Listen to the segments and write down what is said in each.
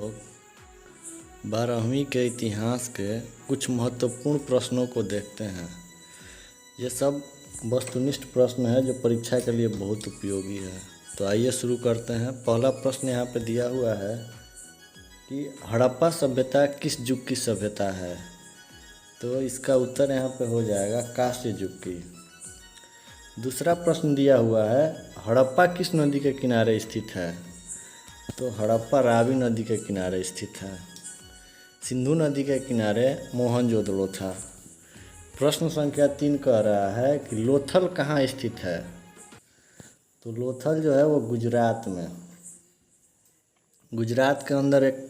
तो 12वीं के इतिहास के कुछ महत्वपूर्ण प्रश्नों को देखते हैं। ये सब वस्तुनिष्ठ प्रश्न है जो परीक्षा के लिए बहुत उपयोगी है। तो आइए शुरू करते हैं। पहला प्रश्न यहाँ पे दिया हुआ है कि हड़प्पा सभ्यता किस युग की सभ्यता है। तो इसका उत्तर यहाँ पे हो जाएगा कांस्य युग की। दूसरा प्रश्न दिया हुआ है हड़प्पा किस नदी के किनारे स्थित है। तो हड़प्पा रावी नदी के किनारे स्थित है। सिंधु नदी के किनारे मोहनजोदड़ो था। प्रश्न संख्या 3 कह रहा है कि लोथल कहाँ स्थित है। तो लोथल जो है वो गुजरात में, गुजरात के अंदर एक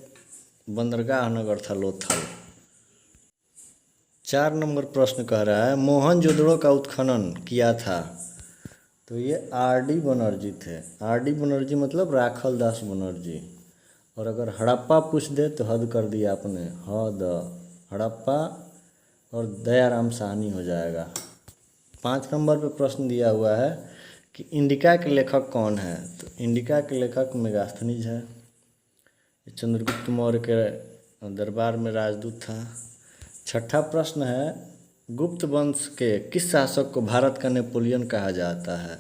बंदरगाह नगर था लोथल। 4 नंबर प्रश्न कह रहा है मोहनजोदड़ो का उत्खनन किया था। तो ये आर.डी. बनर्जी थे। आर.डी. बनर्जी मतलब राखल दास बनर्जी। और अगर हड़प्पा पूछ दे तो हद कर दिया आपने, हद। हड़प्पा और दयाराम साहनी हो जाएगा। 5 नंबर पे प्रश्न दिया हुआ है कि इंडिका के लेखक कौन है। तो इंडिका के लेखक मेगास्थनीज है। चंद्रगुप्त मौर्य के दरबार में राजदूत था। 6ठा प्रश्न है गुप्त वंश के किस शासक को भारत का नेपोलियन कहा जाता है।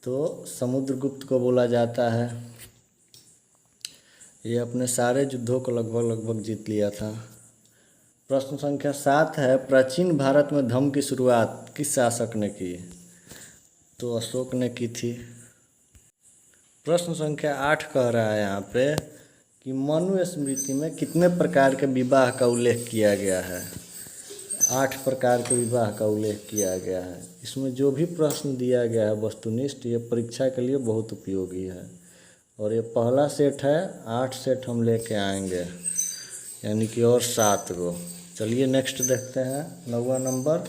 तो समुद्रगुप्त को बोला जाता है। ये अपने सारे युद्धों को लगभग जीत लिया था। प्रश्न संख्या 7 है प्राचीन भारत में धर्म की शुरुआत किस शासक ने की। तो अशोक ने की थी। प्रश्न संख्या 8 कह रहा है यहाँ पे कि मनु स्मृति में कितने प्रकार के विवाह का उल्लेख किया गया है। 8 प्रकार के विवाह का उल्लेख किया गया है। इसमें जो भी प्रश्न दिया गया है वस्तुनिष्ठ, ये परीक्षा के लिए बहुत उपयोगी है। और ये पहला सेट है, 8 सेट हम लेके आएंगे, यानी कि और 7 गो। चलिए नेक्स्ट देखते हैं। 9वां नंबर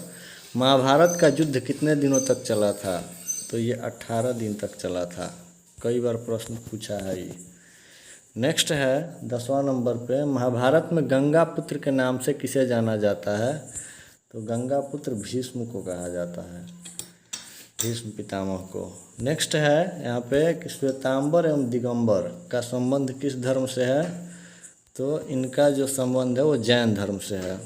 महाभारत का युद्ध कितने दिनों तक चला था। तो ये 18 दिन तक चला था। कई बार प्रश्न पूछा है ये। नेक्स्ट है 10वां नंबर पे महाभारत में गंगा पुत्र के नाम से किसे जाना जाता है। तो गंगा पुत्र भीष्म को कहा जाता है, भीष्म पितामह को। नेक्स्ट है यहाँ पे कि श्वेतांबर एवं दिगंबर का संबंध किस धर्म से है। तो इनका जो संबंध है वो जैन धर्म से है।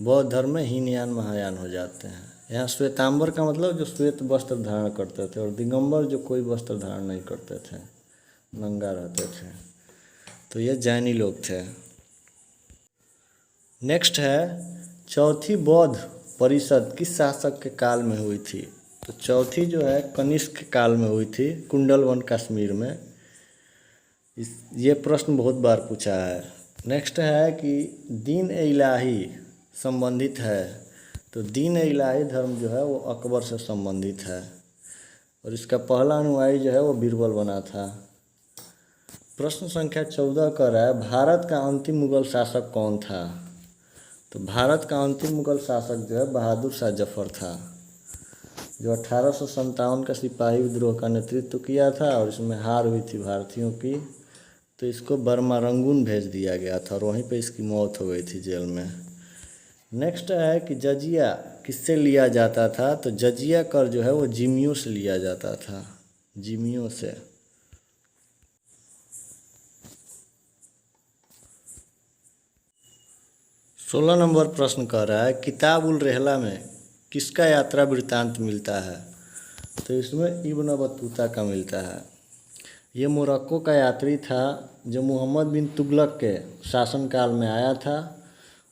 बौद्ध धर्म में हीनयान महायान हो जाते हैं। यहाँ श्वेतांबर का मतलब जो श्वेत वस्त्र धारण करते थे, और दिगंबर जो कोई वस्त्र धारण नहीं करते थे, नंगा रहते थे। तो ये जैनी लोग थे। नेक्स्ट है चौथी बौद्ध परिषद किस शासक के काल में हुई थी। तो चौथी जो है कनिष्क के काल में हुई थी, कुंडलवन कश्मीर में। ये प्रश्न बहुत बार पूछा है। नेक्स्ट है कि दीन ए इलाही संबंधित है। तो दीन ए इलाही धर्म जो है वो अकबर से संबंधित है, और इसका पहला अनुयायी जो है वो बीरबल बना था। प्रश्न संख्या 14 कर रहा है भारत का अंतिम मुगल शासक कौन था। तो भारत का अंतिम मुगल शासक जो है बहादुर शाह जफर था, जो 1857 का सिपाही विद्रोह का नेतृत्व किया था, और इसमें हार हुई थी भारतीयों की। तो इसको बर्मा रंगून भेज दिया गया था, और वहीं पे इसकी मौत हो गई थी जेल में। नेक्स्ट है कि जजिया किससे लिया जाता था। तो जजिया कर जो है वो जिमियों से लिया जाता था, जिमियों से। सोलह नंबर प्रश्न कह रहा है किताब उल रहला में किसका यात्रा वृत्तांत मिलता है। तो इसमें इब्न बतूता का मिलता है। ये मोरक्को का यात्री था जो मोहम्मद बिन तुगलक के शासनकाल में आया था,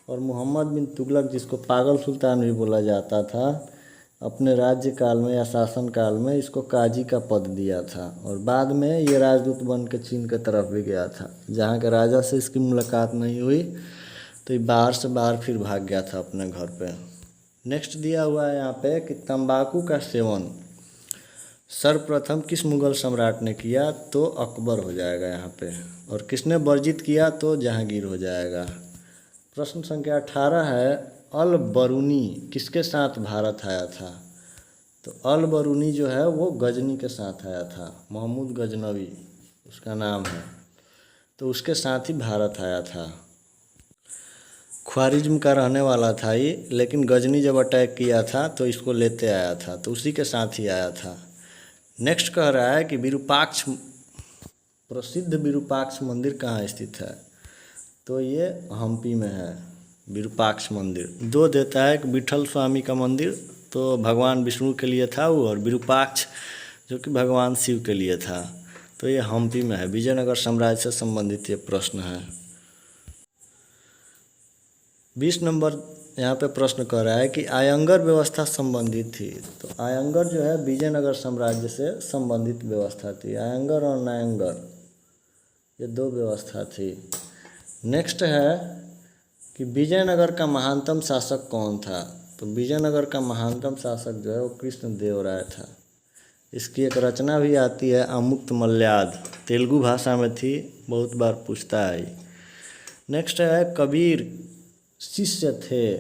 और मोहम्मद बिन तुगलक, जिसको पागल सुल्तान भी बोला जाता था, अपने राज्य काल में या शासन काल में इसको काजी का पद दिया था। और बाद में ये राजदूत बन के चीन की तरफ भी गया था, जहाँ के राजा से इसकी मुलाकात नहीं हुई, तो ये बाहर से बाहर फिर भाग गया था अपने घर पे। नेक्स्ट दिया हुआ है यहाँ पे कि तंबाकू का सेवन सर्वप्रथम किस मुगल सम्राट ने किया। तो अकबर हो जाएगा यहाँ पे। और किसने वर्जित किया। तो जहांगीर हो जाएगा। प्रश्न संख्या 18 है अल बरूनी किसके साथ भारत आया था। तो अल बरूनी जो है वो गजनी के साथ आया था, महमूद गजनवी उसका नाम है। तो उसके साथ ही भारत आया था। ख्वारिज्म का रहने वाला था ये, लेकिन गजनी जब अटैक किया था तो इसको लेते आया था, तो उसी के साथ ही आया था। नेक्स्ट कह रहा है कि विरूपाक्ष प्रसिद्ध विरूपाक्ष मंदिर कहाँ स्थित है? तो ये हम्पी में है विरूपाक्ष मंदिर। 2 देता है कि विठल स्वामी का मंदिर, तो भगवान विष्णु के लिए था वो, और विरूपाक्ष जो कि भगवान शिव के लिए था। तो ये हम्पी में है। विजयनगर साम्राज्य से संबंधित ये प्रश्न है। 20 नंबर यहाँ पे प्रश्न कर रहा है कि आयंगर व्यवस्था संबंधित थी। तो आयंगर जो है विजयनगर साम्राज्य से संबंधित व्यवस्था थी। आयंगर और नायंगर ये 2 व्यवस्था थी। नेक्स्ट है कि विजयनगर का महानतम शासक कौन था? तो विजयनगर का महानतम शासक जो है वो कृष्णदेव राय था। इसकी एक रचना भी आती है अमुक्त मल्याद, तेलुगु भाषा में थी, बहुत बार पूछता है। नेक्स्ट है कबीर शिष्य थे।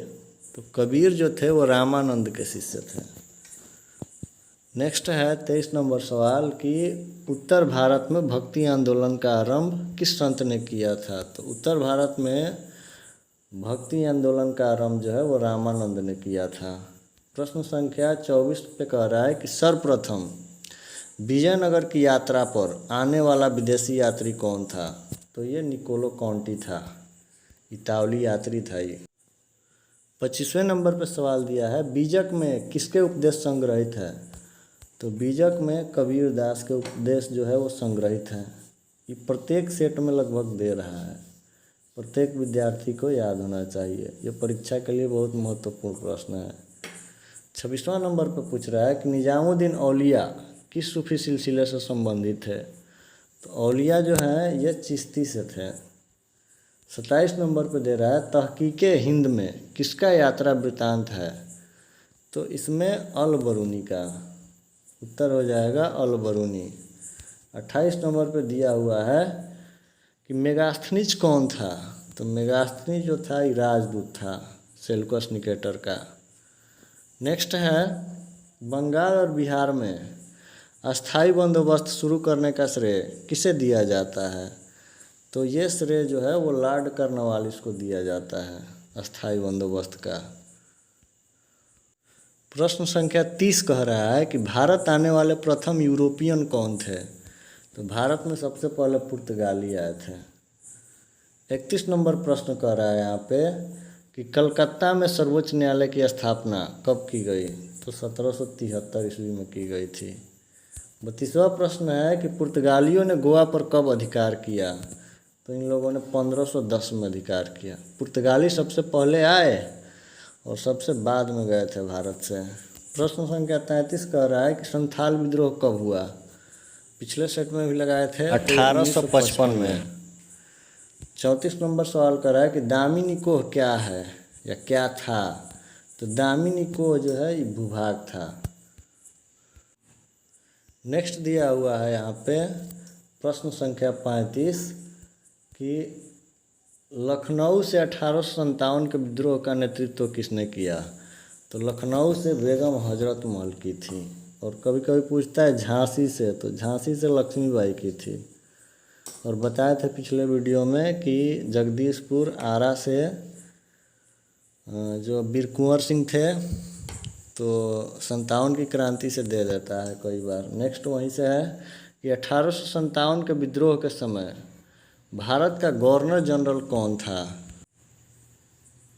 तो कबीर जो थे वो रामानंद के शिष्य थे। नेक्स्ट है 23 नंबर सवाल कि उत्तर भारत में भक्ति आंदोलन का आरंभ किस संत ने किया था? तो उत्तर भारत में भक्ति आंदोलन का आरंभ जो है वो रामानंद ने किया था। प्रश्न संख्या 24 पे कह रहा है कि सर्वप्रथम विजयनगर की यात्रा पर आने वाला विदेशी यात्री कौन था? तो ये निकोलो कॉन्टी था, इतावली यात्री था ये। 25वें नंबर पर सवाल दिया है बीजक में किसके उपदेश संग्रहित है? तो बीजक में कबीर दास के उपदेश जो है वो संग्रहित है। ये प्रत्येक सेट में लगभग दे रहा है, प्रत्येक विद्यार्थी को याद होना चाहिए। ये परीक्षा के लिए बहुत महत्वपूर्ण प्रश्न है। 26वां नंबर पर पूछ रहा है कि निजामुद्दीन औलिया किस सूफी सिलसिले से संबंधित है? तो औलिया जो हैं ये चिश्ती से थे। 27 नंबर पर दे रहा है तहकीके हिंद में किसका यात्रा वृतांत है? तो इसमें अल बरूनी का उत्तर हो जाएगा, अल बरूनी। 28 नंबर पर दिया हुआ है कि मेगास्थनीज कौन था? तो मेगास्थनीज जो था ये राजदूत था सेल्यूकस निकेटर का। नेक्स्ट है बंगाल और बिहार में अस्थाई बंदोबस्त शुरू करने का श्रेय किसे दिया जाता है? तो ये श्रेय जो है वो लॉर्ड कॉर्नवालिस को दिया जाता है अस्थाई बंदोबस्त का। प्रश्न संख्या 30 कह रहा है कि भारत आने वाले प्रथम यूरोपियन कौन थे? तो भारत में सबसे पहले पुर्तगाली आए थे। 31 नंबर प्रश्न कह रहा है यहाँ पे कि कलकत्ता में सर्वोच्च न्यायालय की स्थापना कब की गई? तो 1773 ईस्वी में की गई थी। 32वां प्रश्न है कि पुर्तगालियों ने गोवा पर कब अधिकार किया? तो इन लोगों ने 1510 में अधिकार किया। पुर्तगाली सबसे पहले आए और सबसे बाद में गए थे भारत से। प्रश्न संख्या 33 कह रहा है कि संथाल विद्रोह कब हुआ? पिछले सेट में भी लगाए थे 1855 में। 34 नंबर सवाल कर रहा है कि दामी निकोह क्या है या क्या था? तो दामी निकोह जो है ये भूभाग था। नेक्स्ट दिया हुआ है यहाँ पे प्रश्न संख्या 35 कि लखनऊ से 1857 के विद्रोह का नेतृत्व किसने किया? तो लखनऊ से बेगम हजरत महल की थी। और कभी कभी पूछता है झांसी से, तो झांसी से लक्ष्मीबाई की थी। और बताए थे पिछले वीडियो में कि जगदीशपुर आरा से जो वीर कुंवर सिंह थे तो 57 की क्रांति से दे देता है कई बार। नेक्स्ट वहीं से है कि 1857 के विद्रोह के समय भारत का गवर्नर जनरल कौन था?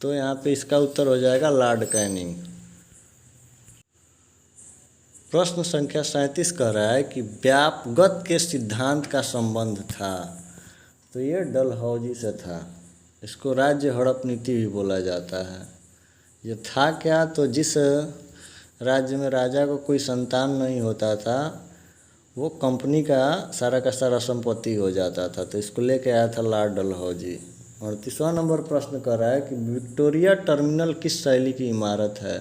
तो यहाँ पे इसका उत्तर हो जाएगा लॉर्ड कैनिंग। प्रश्न संख्या 37 कह रहा है कि व्यापगत के सिद्धांत का संबंध था। तो ये डलहौजी से था। इसको राज्य हड़प नीति भी बोला जाता है। ये था क्या? तो जिस राज्य में राजा को कोई संतान नहीं होता था वो कंपनी का सारा संपत्ति हो जाता था। तो इसको लेके आया था लॉर्ड डलहौजी। 38वां नंबर प्रश्न कर रहा है कि विक्टोरिया टर्मिनल किस शैली की इमारत है?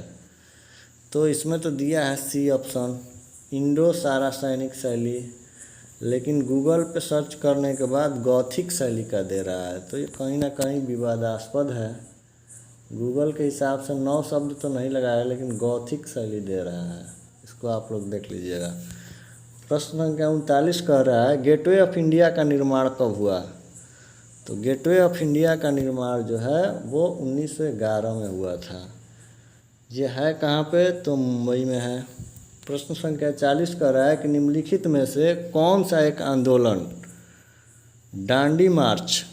तो इसमें तो दिया है सी ऑप्शन, इंडो सारा सैनिक शैली, लेकिन गूगल पे सर्च करने के बाद गॉथिक शैली का दे रहा है। तो ये कहीं ना कहीं विवादास्पद है। गूगल के हिसाब से 9 शब्द तो नहीं लगाया, लेकिन गॉथिक शैली दे रहा है। इसको आप लोग देख लीजिएगा। प्रश्न संख्या 39 कह रहा है गेटवे ऑफ इंडिया का निर्माण कब हुआ? तो गेटवे ऑफ इंडिया का निर्माण जो है वो 1911 में हुआ था। ये है कहाँ पे? तो मुंबई में है। प्रश्न संख्या 40 कह रहा है कि निम्नलिखित में से कौन सा एक आंदोलन डांडी मार्च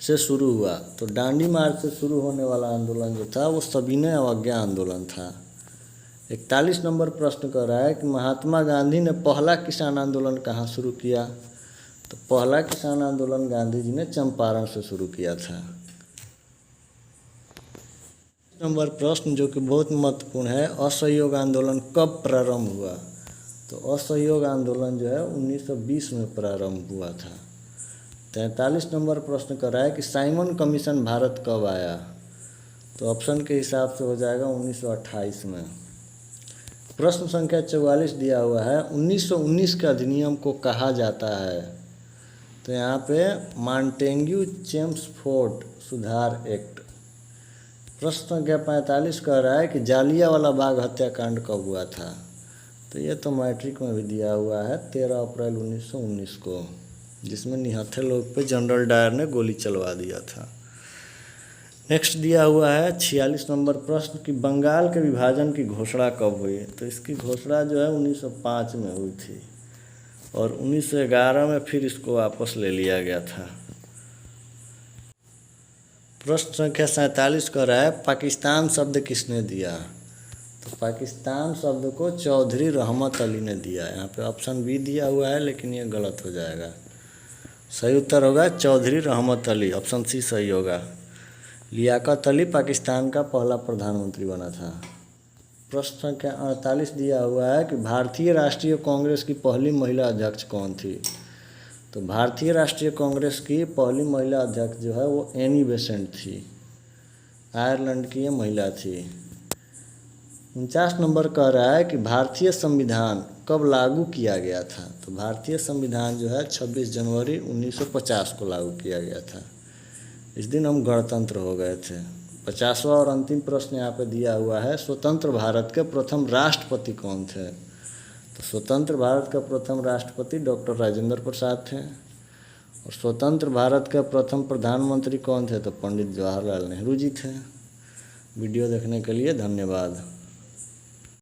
से शुरू हुआ। तो डांडी मार्च से शुरू होने वाला आंदोलन जो था वो सविनय अवज्ञा आंदोलन था। 41 नंबर प्रश्न कर रहा है कि महात्मा गांधी ने पहला किसान आंदोलन कहाँ शुरू किया। तो पहला किसान आंदोलन गांधी जी ने चंपारण से शुरू किया था। नंबर प्रश्न जो कि बहुत महत्वपूर्ण है, असहयोग आंदोलन कब प्रारंभ हुआ। तो असहयोग आंदोलन जो है 1920 में प्रारंभ हुआ था। 43 नंबर प्रश्न कर रहा है कि साइमन कमीशन भारत कब आया। तो ऑप्शन के हिसाब से हो जाएगा 1928 में। प्रश्न संख्या 44 दिया हुआ है, 1919 के अधिनियम को कहा जाता है। तो यहाँ पे मॉन्टेग्यू चेम्सफोर्ड सुधार एक्ट। प्रश्न संख्या 45 कह रहा है कि जालियांवाला बाग हत्याकांड कब हुआ था। तो ये तो मैट्रिक में भी दिया हुआ है 13 अप्रैल 1919 को, जिसमें निहत्थे लोग पे जनरल डायर ने गोली चलवा दिया था। नेक्स्ट दिया हुआ है 46 नंबर प्रश्न कि बंगाल के विभाजन की घोषणा कब हुई। तो इसकी घोषणा जो है 1905 में हुई थी और 1911 में फिर इसको वापस ले लिया गया था। प्रश्न संख्या 47 कह रहा है पाकिस्तान शब्द किसने दिया। तो पाकिस्तान शब्द को चौधरी रहमत अली ने दिया। यहाँ पे ऑप्शन बी दिया हुआ है लेकिन ये गलत हो जाएगा। सही उत्तर होगा चौधरी रहमत अली, ऑप्शन सी सही होगा। लियाकत अली पाकिस्तान का पहला प्रधानमंत्री बना था। प्रश्न संख्या 48 दिया हुआ है कि भारतीय राष्ट्रीय कांग्रेस की पहली महिला अध्यक्ष कौन थी। तो भारतीय राष्ट्रीय कांग्रेस की पहली महिला अध्यक्ष जो है वो एनी बेसेंट थी, आयरलैंड की ये महिला थी। 49 नंबर कह रहा है कि भारतीय संविधान कब लागू किया गया था। तो भारतीय संविधान जो है 26 जनवरी 1950 को लागू किया गया था। इस दिन हम गणतंत्र हो गए थे। 50वां और अंतिम प्रश्न यहाँ पे दिया हुआ है, स्वतंत्र भारत के प्रथम राष्ट्रपति कौन थे। तो स्वतंत्र भारत का प्रथम राष्ट्रपति डॉक्टर राजेंद्र प्रसाद थे। और स्वतंत्र भारत के प्रथम प्रधानमंत्री कौन थे। तो पंडित जवाहरलाल नेहरू जी थे। वीडियो देखने के लिए धन्यवाद।